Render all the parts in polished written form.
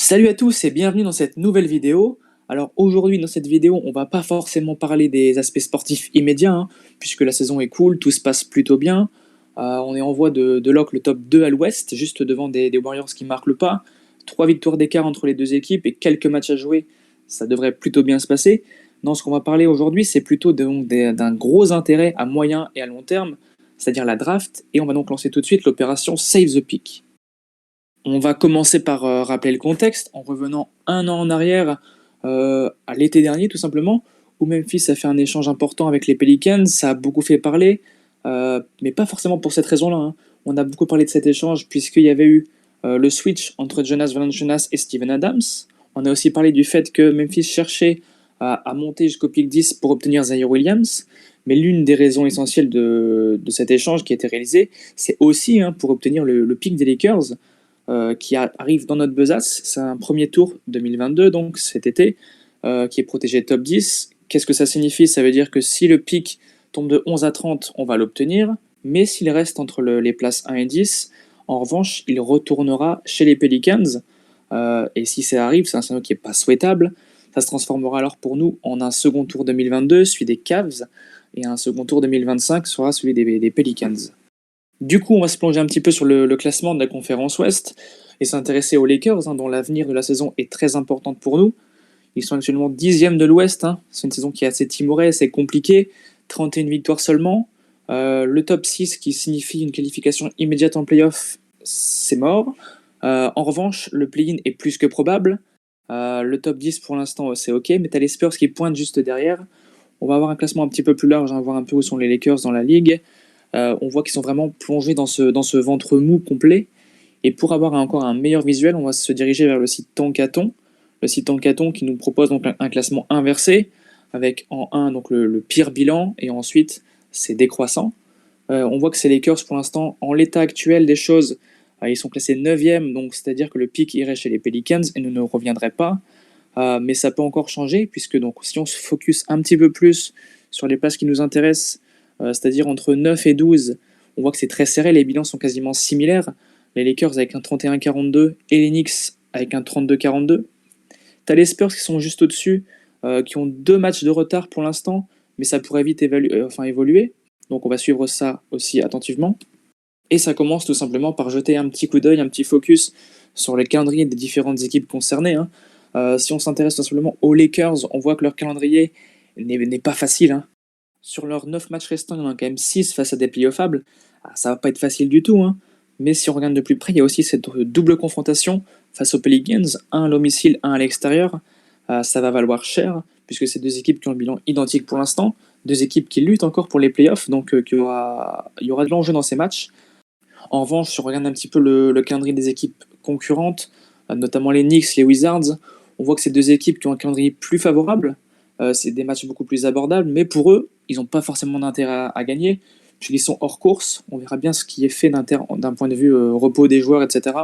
Salut à tous et bienvenue dans cette nouvelle vidéo. Alors aujourd'hui dans cette vidéo on va pas forcément parler des aspects sportifs immédiats, puisque la saison est cool, tout se passe plutôt bien. On est en voie de lock le top 2 à l'ouest, juste devant des Warriors qui marquent le pas. 3 victoires d'écart entre les deux équipes et quelques matchs à jouer, ça devrait plutôt bien se passer. Non, ce qu'on va parler aujourd'hui c'est plutôt d'un gros intérêt à moyen et à long terme, c'est-à-dire la draft, et on va donc lancer tout de suite l'opération Save the Pick. On va commencer par rappeler le contexte en revenant un an en arrière, à l'été dernier tout simplement, où Memphis a fait un échange important avec les Pelicans. Ça a beaucoup fait parler, mais pas forcément pour cette raison-là, hein. On a beaucoup parlé de cet échange puisqu'il y avait eu le switch entre Jonas Valanciunas et Steven Adams. On a aussi parlé du fait que Memphis cherchait à monter jusqu'au pick 10 pour obtenir Zaire Williams. Mais l'une des raisons essentielles de cet échange qui a été réalisé, c'est aussi pour obtenir le pick des Lakers, arrive dans notre besace. C'est un premier tour 2022, donc cet été, qui est protégé top 10. Qu'est-ce que ça signifie? Ça veut dire que si le pic tombe de 11 à 30, on va l'obtenir, mais s'il reste entre les places 1 et 10, en revanche, il retournera chez les Pelicans. Et si ça arrive, c'est un scénario qui n'est pas souhaitable. Ça se transformera alors pour nous en un second tour 2022, celui des Cavs, et un second tour 2025 sera celui des Pelicans. Du coup, on va se plonger un petit peu sur le classement de la conférence Ouest et s'intéresser aux Lakers, dont l'avenir de la saison est très important pour nous. Ils sont actuellement 10e de l'Ouest. C'est une saison qui est assez timorée, assez compliquée. 31 victoires seulement. Le top 6, qui signifie une qualification immédiate en playoff, c'est mort. En revanche, le play-in est plus que probable. Le top 10 pour l'instant, c'est ok, mais t'as les Spurs qui pointent juste derrière. On va avoir un classement un petit peu plus large, voir un peu où sont les Lakers dans la ligue. On voit qu'ils sont vraiment plongés dans ce ventre mou complet. Et pour avoir encore un meilleur visuel, on va se diriger vers le site Tankathon. Le site Tankathon qui nous propose donc un classement inversé, avec en 1 donc le pire bilan, et ensuite c'est décroissant. On voit que ces Lakers, pour l'instant, en l'état actuel des choses, ils sont classés 9e, donc c'est-à-dire que le pic irait chez les Pelicans et ne reviendrait pas. Mais ça peut encore changer, puisque donc, si on se focus un petit peu plus sur les places qui nous intéressent, c'est-à-dire entre 9 et 12, on voit que c'est très serré, les bilans sont quasiment similaires. Les Lakers avec un 31-42 et les Knicks avec un 32-42. T'as les Spurs qui sont juste au-dessus, qui ont 2 matchs de retard pour l'instant, mais ça pourrait vite évoluer. Donc on va suivre ça aussi attentivement. Et ça commence tout simplement par jeter un petit coup d'œil, un petit focus sur les calendriers des différentes équipes concernées. Si on s'intéresse tout simplement aux Lakers, on voit que leur calendrier n'est pas facile. Sur leurs 9 matchs restants, il y en a quand même 6 face à des playoffables. Ça va pas être facile du tout, mais si on regarde de plus près, il y a aussi cette double confrontation face aux Pelicans, un à domicile, un à l'extérieur. Ça va valoir cher, puisque c'est deux équipes qui ont le bilan identique pour l'instant, deux équipes qui luttent encore pour les playoffs, donc il y aura de l'enjeu dans ces matchs. En revanche, si on regarde un petit peu le calendrier des équipes concurrentes, notamment les Knicks, les Wizards, on voit que c'est deux équipes qui ont un calendrier plus favorable. C'est des matchs beaucoup plus abordables, mais pour eux, ils n'ont pas forcément d'intérêt à gagner, puisqu'ils sont hors course. On verra bien ce qui est fait d'un point de vue repos des joueurs, etc.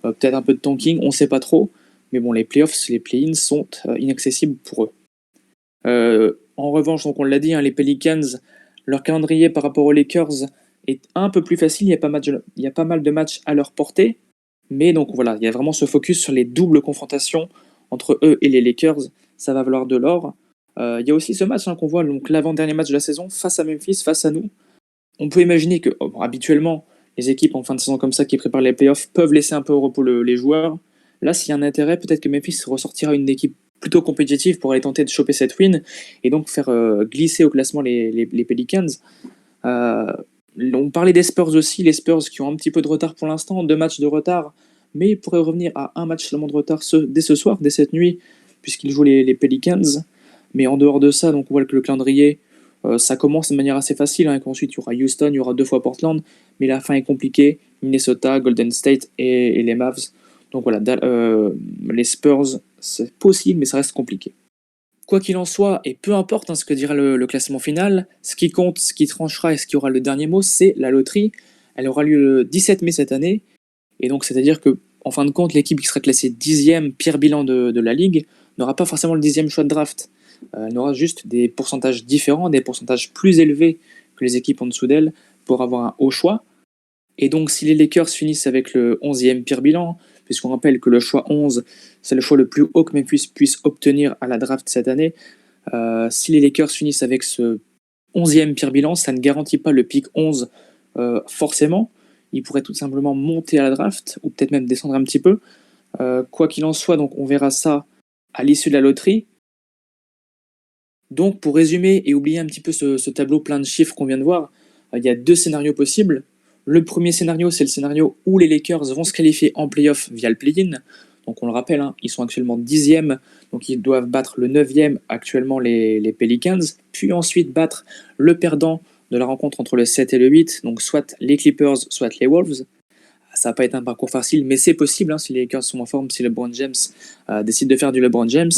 Peut-être un peu de tanking, on ne sait pas trop. Mais bon, les playoffs, les play-ins sont inaccessibles pour eux. En revanche, donc on l'a dit, les Pelicans, leur calendrier par rapport aux Lakers est un peu plus facile. Il y a pas mal de matchs à leur portée. Mais donc voilà, il y a vraiment ce focus sur les doubles confrontations entre eux et les Lakers. Ça va valoir de l'or. Il y a aussi ce match qu'on voit, donc l'avant-dernier match de la saison, face à Memphis, face à nous. On peut imaginer que, habituellement, les équipes en fin de saison comme ça qui préparent les playoffs peuvent laisser un peu au repos les joueurs. Là, s'il y a un intérêt, peut-être que Memphis ressortira une équipe plutôt compétitive pour aller tenter de choper cette win et donc faire glisser au classement les Pelicans. On parlait des Spurs aussi, les Spurs qui ont un petit peu de retard pour l'instant, 2 matchs de retard, mais ils pourraient revenir à un match seulement de retard dès ce soir, dès cette nuit, puisqu'ils jouent les Pelicans. Mais en dehors de ça, donc on voit que le calendrier, ça commence de manière assez facile, qu'ensuite il y aura Houston, il y aura 2 fois Portland, mais la fin est compliquée, Minnesota, Golden State et les Mavs. Donc voilà, les Spurs, c'est possible, mais ça reste compliqué. Quoi qu'il en soit, et peu importe ce que dira le classement final, ce qui compte, ce qui tranchera et ce qui aura le dernier mot, c'est la loterie. Elle aura lieu le 17 mai cette année, et donc c'est-à-dire que, en fin de compte, l'équipe qui sera classée 10e, pire bilan de la ligue, n'aura pas forcément le 10e choix de draft. Elle aura juste des pourcentages différents, des pourcentages plus élevés que les équipes en dessous d'elle pour avoir un haut choix. Et donc si les Lakers finissent avec le 11e pire bilan, puisqu'on rappelle que le choix 11, c'est le choix le plus haut que Memphis puisse obtenir à la draft cette année. Si les Lakers finissent avec ce 11e pire bilan, ça ne garantit pas le pick 11 forcément. Ils pourraient tout simplement monter à la draft, ou peut-être même descendre un petit peu. Quoi qu'il en soit, donc on verra ça à l'issue de la loterie. Donc pour résumer et oublier un petit peu ce tableau plein de chiffres qu'on vient de voir, il y a deux scénarios possibles. Le premier scénario, c'est le scénario où les Lakers vont se qualifier en playoff via le play-in. Donc on le rappelle, hein, ils sont actuellement 10e, donc ils doivent battre le 9e, actuellement les Pelicans, puis ensuite battre le perdant de la rencontre entre le 7 et le 8, donc soit les Clippers, soit les Wolves. Ça va pas être un parcours facile, mais c'est possible hein, si les Lakers sont en forme, si LeBron James décide de faire du LeBron James.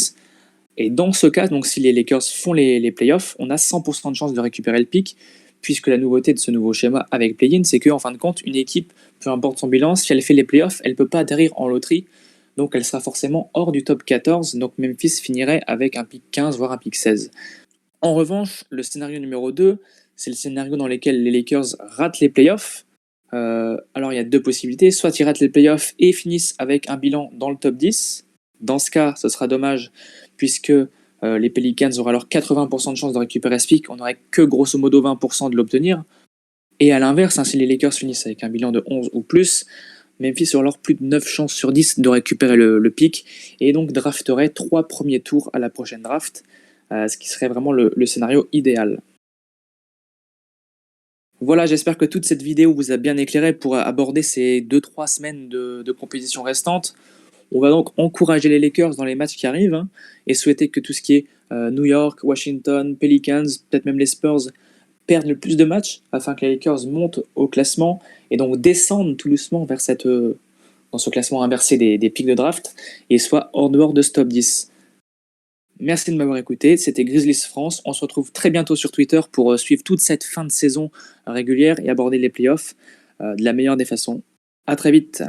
Et dans ce cas, donc si les Lakers font les playoffs, on a 100% de chance de récupérer le pick, puisque la nouveauté de ce nouveau schéma avec play-in, c'est qu'en fin de compte, une équipe, peu importe son bilan, si elle fait les playoffs, elle ne peut pas atterrir en loterie, donc elle sera forcément hors du top 14, donc Memphis finirait avec un pick 15, voire un pick 16. En revanche, le scénario numéro 2, c'est le scénario dans lequel les Lakers ratent les playoffs. Alors il y a deux possibilités, soit ils ratent les playoffs et finissent avec un bilan dans le top 10. Dans ce cas, ce sera dommage, puisque les Pelicans auraient alors 80% de chances de récupérer ce pick, on n'aurait que grosso modo 20% de l'obtenir. Et à l'inverse, hein, si les Lakers finissent avec un bilan de 11 ou plus, Memphis aurait alors plus de 9 chances sur 10 de récupérer le pick, et donc drafterait 3 premiers tours à la prochaine draft, ce qui serait vraiment le scénario idéal. Voilà, j'espère que toute cette vidéo vous a bien éclairé pour aborder ces 2-3 semaines de compétition restantes. On va donc encourager les Lakers dans les matchs qui arrivent hein, et souhaiter que tout ce qui est New York, Washington, Pelicans, peut-être même les Spurs perdent le plus de matchs afin que les Lakers montent au classement et donc descendent tout doucement vers dans ce classement inversé des pics de draft et soient hors dehors de ce top 10. Merci de m'avoir écouté, c'était Grizzlies France. On se retrouve très bientôt sur Twitter pour suivre toute cette fin de saison régulière et aborder les playoffs de la meilleure des façons. À très vite.